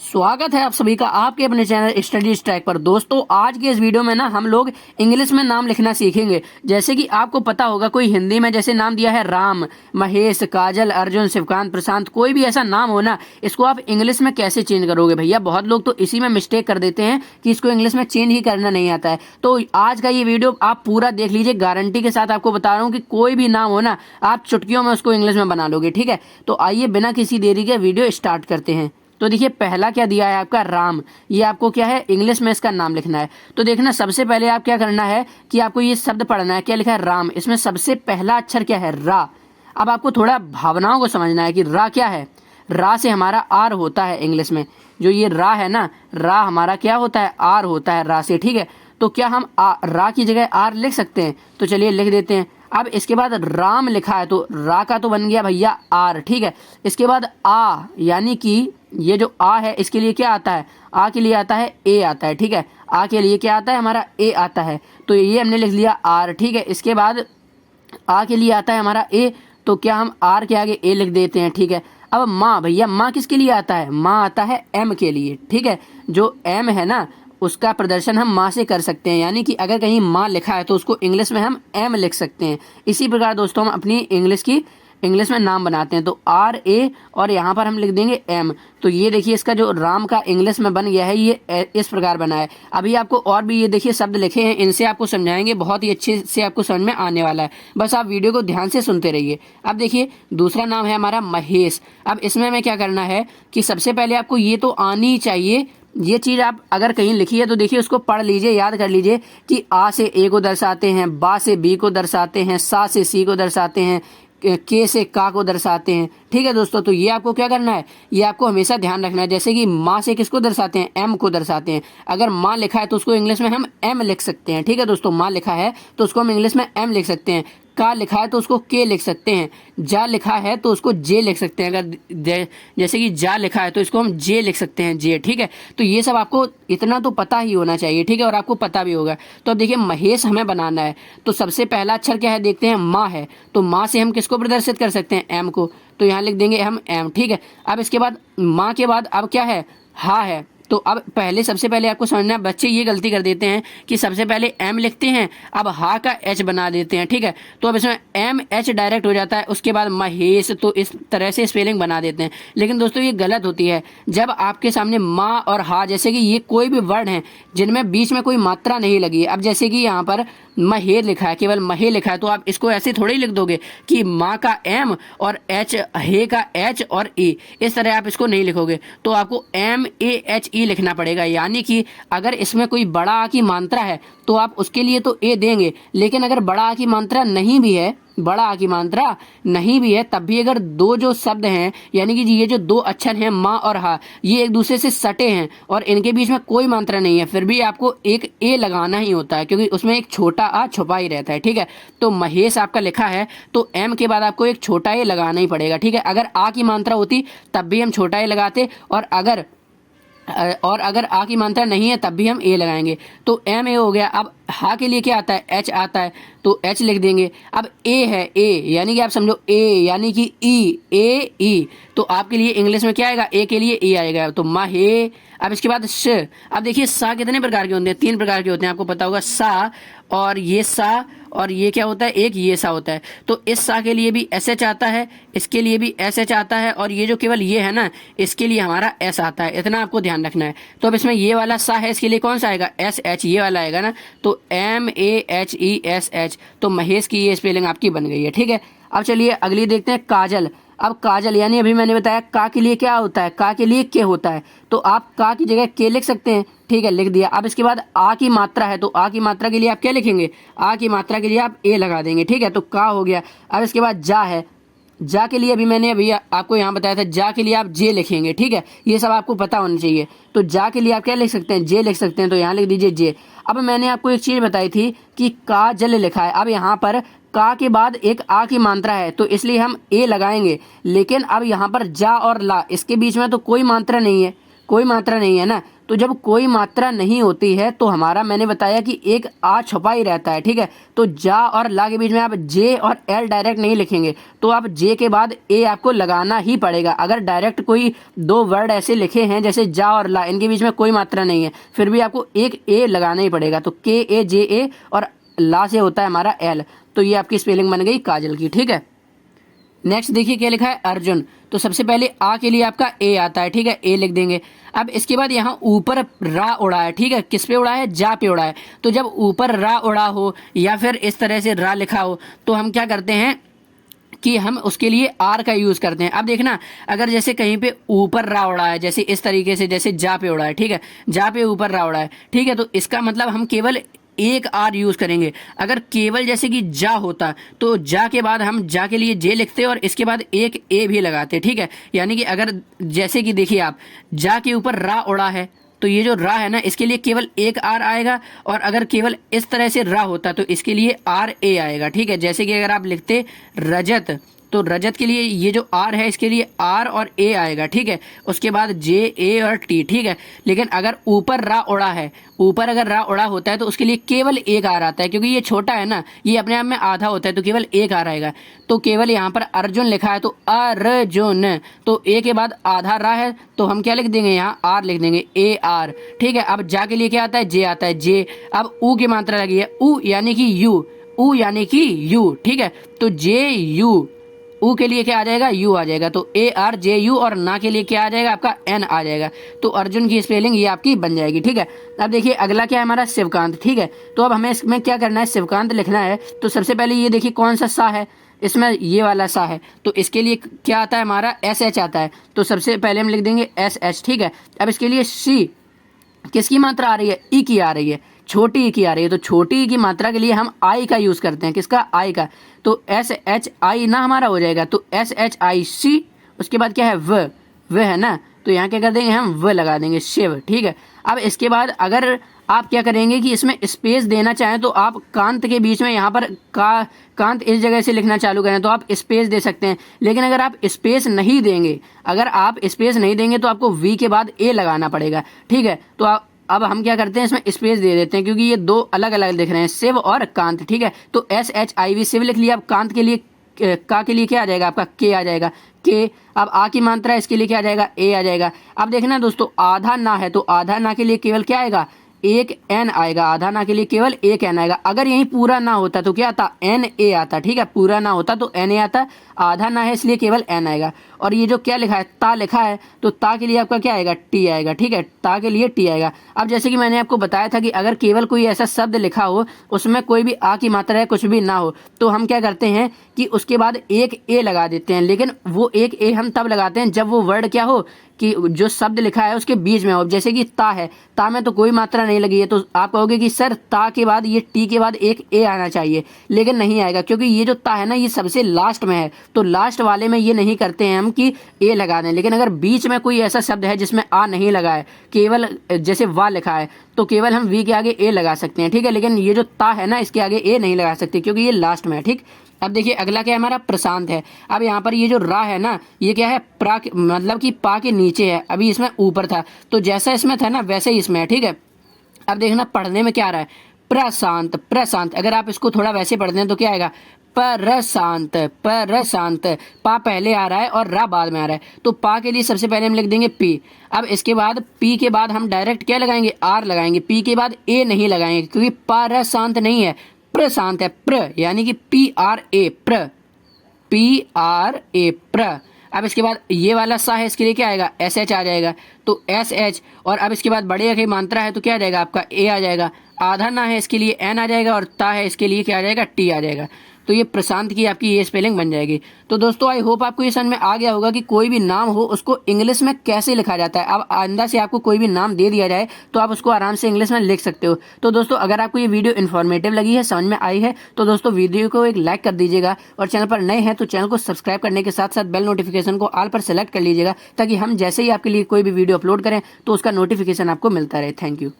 स्वागत है आप सभी का आपके अपने चैनल स्टडी ट्रैक पर। दोस्तों आज के इस वीडियो में ना हम लोग इंग्लिश में नाम लिखना सीखेंगे। जैसे कि आपको पता होगा कोई हिंदी में जैसे नाम दिया है राम, महेश, काजल, अर्जुन, शिवकांत, प्रशांत, कोई भी ऐसा नाम हो ना, इसको आप इंग्लिश में कैसे चेंज करोगे भैया। बहुत लोग तो इसी में मिस्टेक कर देते हैं कि इसको इंग्लिश में चेंज ही करना नहीं आता है। तो आज का ये वीडियो आप पूरा देख लीजिए, गारंटी के साथ आपको बता रहा हूँ कि कोई भी नाम हो ना, आप चुटकियों में उसको इंग्लिश में बना लोगे। ठीक है, तो आइए बिना किसी देरी के वीडियो स्टार्ट करते हैं। तो देखिए पहला क्या दिया है आपका राम, ये आपको क्या है इंग्लिश में इसका नाम लिखना है। तो देखना सबसे पहले आप क्या करना है कि आपको ये शब्द पढ़ना है। क्या लिखा है राम, इसमें सबसे पहला अक्षर क्या है रा। अब आपको थोड़ा भावनाओं को समझना है कि रा क्या है। रा से हमारा आर होता है इंग्लिश में, जो ये रा है ना, रा हमारा क्या होता है आर होता है रा से। ठीक है, तो क्या हम रा की जगह आर लिख सकते हैं? तो चलिए लिख देते हैं। अब इसके बाद राम लिखा है तो रा का तो बन गया भैया आर। ठीक है, इसके बाद आ, यानी कि ये जो आ है इसके लिए क्या आता है, आ के लिए आता है ए आता है। ठीक है, आ के लिए क्या आता है हमारा ए आता है, तो ये हमने लिख लिया आर। ठीक है, इसके बाद आ के लिए आता है हमारा ए, तो क्या हम आर के आगे ए लिख देते हैं। ठीक है, अब माँ, भैया माँ किसके लिए आता है, माँ आता है एम के लिए। ठीक है, जो एम है ना उसका प्रदर्शन हम माँ से कर सकते हैं, यानी कि अगर कहीं माँ लिखा है तो उसको इंग्लिश में हम एम लिख सकते हैं। इसी प्रकार दोस्तों हम अपनी इंग्लिश में नाम बनाते हैं, तो आर ए और यहाँ पर हम लिख देंगे एम। तो ये देखिए इसका जो राम का इंग्लिश में बन गया है ये इस प्रकार बना है। अभी आपको और भी ये देखिए शब्द लिखे हैं, इनसे आपको समझाएंगे, बहुत ही अच्छे से आपको समझ में आने वाला है। बस आप वीडियो को ध्यान से सुनते रहिए। अब देखिए दूसरा नाम है हमारा महेश। अब इसमें हमें क्या करना है कि सबसे पहले आपको ये तो आनी ही चाहिए, ये चीज़ आप अगर कहीं लिखी है तो देखिए उसको पढ़ लीजिए, याद कर लीजिए कि आ से ए को दर्शाते हैं, बा से बी को दर्शाते हैं, सा से सी को दर्शाते हैं, के से का को दर्शाते हैं। ठीक है दोस्तों, तो ये आपको क्या करना है, ये आपको हमेशा ध्यान रखना है। जैसे कि माँ से किसको दर्शाते हैं, एम को दर्शाते हैं। अगर माँ लिखा है तो उसको इंग्लिश में हम एम लिख सकते हैं। ठीक है दोस्तों, माँ लिखा है तो उसको हम इंग्लिश में एम लिख सकते हैं। का लिखा है तो उसको के लिख सकते हैं। जा लिखा है तो उसको जे लिख सकते हैं। अगर जैसे कि जा लिखा है तो इसको हम जे लिख सकते हैं, जे। ठीक है, तो ये सब आपको इतना तो पता ही होना चाहिए। ठीक है, और आपको पता भी होगा। तो अब देखिए महेश हमें बनाना है, तो सबसे पहला अक्षर क्या है देखते हैं, माँ है। तो माँ से हम किसको प्रदर्शित कर सकते हैं, एम को, तो यहाँ लिख देंगे हम एम। ठीक है, अब इसके बाद माँ के बाद अब क्या है, हा है। तो अब सबसे पहले आपको समझना है, बच्चे ये गलती कर देते हैं कि सबसे पहले एम लिखते हैं, अब हा का एच बना देते हैं। ठीक है, तो अब इसमें एम एच डायरेक्ट हो जाता है, उसके बाद महेश, तो इस तरह से स्पेलिंग बना देते हैं। लेकिन दोस्तों ये गलत होती है। जब आपके सामने माँ और हा, जैसे कि ये कोई भी वर्ड हैं जिनमें बीच में कोई मात्रा नहीं लगी है, अब जैसे कि यहाँ पर महे लिखा है, केवल महे लिखा है, तो आप इसको ऐसे थोड़ी लिख दोगे कि माँ का एम और एच, हे का एच और ए, इस तरह आप इसको नहीं लिखोगे। तो आपको एम ए एच ई लिखना पड़ेगा। यानी कि अगर इसमें कोई बड़ा आ की मात्रा है तो आप उसके लिए तो ए देंगे, लेकिन अगर बड़ा आ की मात्रा नहीं भी है, बड़ा आ की मात्रा नहीं भी है, तब भी अगर दो जो शब्द हैं, यानी कि ये जो दो अक्षर हैं माँ और हा, ये एक दूसरे से सटे हैं और इनके बीच में कोई मात्रा नहीं है, फिर भी आपको एक ए लगाना ही होता है, क्योंकि उसमें एक छोटा आ छुपा ही रहता है। ठीक है, तो महेश आपका लिखा है तो एम के बाद आपको एक छोटा ए लगाना ही पड़ेगा। ठीक है, अगर आ की मात्रा होती तब भी हम छोटा ए लगाते, और अगर आ की मात्रा नहीं है तब भी हम ए लगाएंगे। तो एम ए हो गया। अब हा के लिए क्या आता है, एच आता है, तो एच लिख देंगे। अब ए है, ए यानी कि आप समझो ए यानी कि ई, ए ई, तो आपके लिए इंग्लिश में क्या आएगा, ए के लिए ई आएगा, तो महे। अब इसके बाद श। अब देखिए सा कितने प्रकार के होते हैं, 3 प्रकार के होते हैं, आपको पता होगा। सा और ये सा और ये क्या होता है, एक ये सा होता है। तो इस सा के लिए भी एस एच आता है, इसके लिए भी एस एच आता है, और ये जो केवल ये है ना इसके लिए हमारा एस आता है। इतना आपको ध्यान रखना है। तो अब इसमें ये वाला सा है, इसके लिए कौन सा आएगा, एस एच, ये वाला आएगा ना, तो M A H E S H. तो महेश की ये स्पेलिंग आपकी बन गई है। ठीक है, अब चलिए अगली देखते हैं काजल। अब काजल यानी अभी मैंने बताया का के लिए क्या होता है, का के लिए के होता है, तो आप का की जगह के लिख सकते हैं। ठीक है, लिख दिया। अब इसके बाद आ की मात्रा है, तो आ की मात्रा के लिए आप क्या लिखेंगे, आ की मात्रा के लिए आप ए लगा देंगे। ठीक है, तो का हो गया। अब इसके बाद जा है, जा के लिए अभी आपको यहाँ बताया था, जा के लिए आप जे लिखेंगे। ठीक है, ये सब आपको पता होना चाहिए। तो जा के लिए आप क्या लिख सकते हैं, जे लिख सकते हैं, तो यहाँ लिख दीजिए जे। अब मैंने आपको एक चीज़ बताई थी कि का जल लिखा है, अब यहाँ पर का के बाद एक आ की मात्रा है तो इसलिए हम ए लगाएंगे, लेकिन अब यहाँ पर जा और ला, इसके बीच में तो कोई मात्रा नहीं है, कोई मात्रा नहीं है ना, तो जब कोई मात्रा नहीं होती है तो हमारा मैंने बताया कि एक आ छुपा ही रहता है, ठीक है। तो जा और ला के बीच में आप जे और एल डायरेक्ट नहीं लिखेंगे, तो आप जे के बाद ए आपको लगाना ही पड़ेगा। अगर डायरेक्ट कोई दो वर्ड ऐसे लिखे हैं जैसे जा और ला, इनके बीच में कोई मात्रा नहीं है, फिर भी आपको एक ए लगाना ही पड़ेगा। तो के ए जे ए और ला से होता है हमारा एल। तो ये आपकी स्पेलिंग बन गई काजल की, ठीक है। नेक्स्ट देखिए क्या लिखा है, अर्जुन। तो सबसे पहले आ के लिए आपका ए आता है, ठीक है, ए लिख देंगे। अब इसके बाद यहाँ ऊपर रा उड़ा है, ठीक है, किस पे उड़ा है, जा पे उड़ा है। तो जब ऊपर रा उड़ा हो या फिर इस तरह से रा लिखा हो तो हम क्या करते हैं कि हम उसके लिए आर का यूज करते हैं। अब देखना, अगर जैसे कहीं पे ऊपर रा उड़ा है, जैसे इस तरीके से, जैसे जा पे उड़ा है, ठीक है, जा पे ऊपर रा उड़ा है, ठीक है, तो इसका मतलब हम केवल एक आर यूज करेंगे। अगर केवल जैसे कि जा होता तो जा के बाद हम जा के लिए जे लिखते और इसके बाद एक ए भी लगाते, ठीक है। यानी कि अगर जैसे कि देखिए आप, जा के ऊपर रा उड़ा है तो ये जो रा है ना, इसके लिए केवल एक आर आएगा, और अगर केवल इस तरह से रा होता तो इसके लिए आर ए आएगा, ठीक है। जैसे कि अगर आप लिखते रजत, तो रजत के लिए ये जो आर है इसके लिए आर और ए आएगा, ठीक है। उसके बाद जे ए और टी, ठीक है। लेकिन अगर ऊपर रा उड़ा है, ऊपर अगर रा उड़ा होता है तो उसके लिए केवल एक आर आता है, क्योंकि ये छोटा है ना, ये अपने आप में आधा होता है, तो केवल एक आर आएगा। तो केवल यहाँ पर अर्जुन लिखा है तो अर्जुन, तो ए के बाद आधा रा है तो हम क्या लिख देंगे, यहाँ आर लिख देंगे, ए आर, ठीक है। अब जा के लिए क्या आता है, जे आता है, जे। अब ऊ की मात्रा लगी है, ऊ यानी कि यू, ऊ यानी कि यू, ठीक है। तो जे यू, ऊ के लिए क्या आ जाएगा, यू आ जाएगा। तो ए आर जे यू, और ना के लिए क्या आ जाएगा, आपका एन आ जाएगा। तो अर्जुन की स्पेलिंग ये आपकी बन जाएगी, ठीक है। अब देखिए अगला क्या है हमारा, शिवकांत, ठीक है। तो अब हमें इसमें क्या करना है, शिवकांत लिखना है। तो सबसे पहले ये देखिए कौन सा सा है, इसमें ये वाला सा है, तो इसके लिए क्या आता है हमारा, एस एच आता है। तो सबसे पहले हम लिख देंगे एस एच, ठीक है। अब इसके लिए सी, किसकी मात्रा आ रही है, ई की आ रही है, छोटी ई की आ रही है। तो छोटी ई की मात्रा के लिए हम आई का यूज करते हैं, किसका, आई का। तो एस एच आई ना हमारा हो जाएगा, तो एस एच आई सी। उसके बाद क्या है, व है ना, तो यहाँ क्या कर देंगे, हम व लगा देंगे, शिव, ठीक है। अब इसके बाद अगर आप क्या करेंगे कि इसमें स्पेस देना चाहें तो आप कांत के बीच में यहाँ पर कांत इस जगह से लिखना चालू करें तो आप स्पेस दे सकते हैं। लेकिन अगर आप स्पेस नहीं देंगे, अगर आप स्पेस नहीं देंगे तो आपको वी के बाद ए लगाना पड़ेगा, ठीक है। तो अब हम क्या करते हैं, इसमें स्पेस दे देते हैं, क्योंकि ये दो अलग अलग दिख रहे हैं, शिव और कांत, ठीक है। तो S H I V, Shiv लिख लिया। अब कांत के लिए, का के लिए क्या आ जाएगा, आपका के आ जाएगा, के। अब आ की मात्रा इसके लिए क्या आ जाएगा, ए आ जाएगा। अब देखना दोस्तों, आधा ना है तो आधा ना के लिए केवल क्या आएगा, एक एन आएगा, आधा ना के लिए केवल एक एन आएगा। अगर यही पूरा ना होता तो क्या आता, एन ए आता, ठीक है। पूरा ना होता तो एन ए आता, आधा ना है इसलिए केवल एन आएगा। और ये जो क्या लिखा है, ता लिखा है, तो ता के लिए आपका क्या आएगा, टी आएगा, ठीक है। ता के लिए टी आएगा। अब जैसे कि मैंने आपको बताया था कि अगर केवल कोई ऐसा शब्द लिखा हो, उसमें कोई भी आ की मात्रा है, कुछ भी ना हो, तो हम क्या करते हैं कि उसके बाद एक ए लगा देते हैं। लेकिन वो एक ए हम तब लगाते हैं जब वो वर्ड क्या हो, कि जो शब्द लिखा है उसके बीच में हो। जैसे कि ता है, ता में तो कोई मात्रा नहीं लगी है, तो आप कहोगे कि सर ता के बाद ये टी के बाद एक ए आना चाहिए, लेकिन नहीं आएगा, क्योंकि ये जो ता है ना, ये सबसे लास्ट में है। तो लास्ट वाले में ये नहीं करते हैं हम कि ए लगा दें। लेकिन अगर बीच में कोई ऐसा शब्द है जिसमें आ नहीं लगा है, केवल जैसे वा लिखा है, तो केवल हम वी के आगे ए लगा सकते हैं, ठीक है। लेकिन ये जो ता है ना, इसके आगे ए नहीं लगा सकते, क्योंकि ये लास्ट में है, ठीक। अब देखिए अगला क्या है हमारा, प्रशांत है। अब यहाँ पर ये जो रा है ना, ये क्या है, प्रा मतलब कि पा के नीचे है, अभी इसमें ऊपर था, तो जैसा इसमें था ना वैसे ही इसमें है, ठीक है। अब देखना पढ़ने में क्या आ रहा है, प्रशांत, प्रशांत। अगर आप इसको थोड़ा वैसे पढ़ते हैं तो क्या आएगा, प्रशांत, प्रशांत। पा पहले आ रहा है और रा बाद में आ रहा है, तो पा के लिए सबसे पहले हम लिख देंगे पी। अब इसके बाद पी के बाद हम डायरेक्ट क्या लगाएंगे, आर लगाएंगे। पी के बाद ए नहीं लगाएंगे, क्योंकि प्रशांत नहीं है, प्रशांत है, प्र, यानी कि पी आर ए, प्र, पी आर ए, प्र। अब इसके बाद ये वाला सा है, इसके लिए क्या आएगा, एस एच आ जाएगा, तो एस एच। और अब इसके बाद बड़े की मात्रा है तो क्या आ जाएगा, आपका ए आ जाएगा। आधा ना है इसके लिए एन आ जाएगा, और ता है इसके लिए क्या आ जाएगा, टी आ जाएगा। तो ये प्रशांत की आपकी ये स्पेलिंग बन जाएगी। तो दोस्तों आई होप आपको ये समझ में आ गया होगा कि कोई भी नाम हो उसको इंग्लिश में कैसे लिखा जाता है। अब आइंदा से आपको कोई भी नाम दे दिया जाए तो आप उसको आराम से इंग्लिश में लिख सकते हो। तो दोस्तों अगर आपको ये वीडियो इन्फॉर्मेटिव लगी है, समझ में आई है, तो दोस्तों वीडियो को एक लाइक कर दीजिएगा, और चैनल पर नए हैं तो चैनल को सब्सक्राइब करने के साथ साथ बेल नोटिफिकेशन को ऑल पर सेलेक्ट कर लीजिएगा, ताकि हम जैसे ही आपके लिए कोई भी वीडियो अपलोड करें तो उसका नोटिफिकेशन आपको मिलता रहे। Thank you.